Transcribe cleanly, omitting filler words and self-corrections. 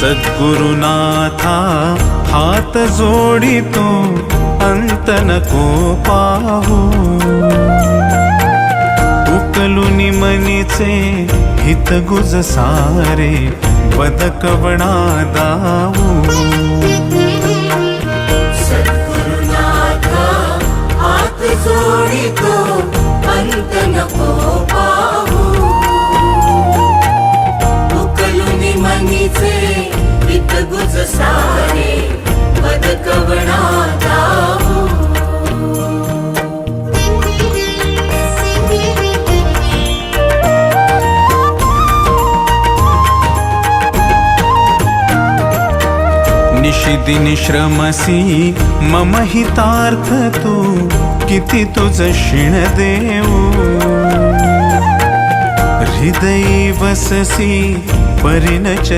सद्गुरुनाथा हात जोडितो अंत नको पाहू उकलुनी मनीचे हित गुज सारे बदकवणा दाऊ सद्गुरुनाथा हात जोडितो अंत नको पाहू उकलुनी मनीचे हित गुज सारे बदकवणा दाऊ निशिदिनी श्रमसी मम हितार्थ तू किती तुझ शिण देऊ हृदयी वससी परिणच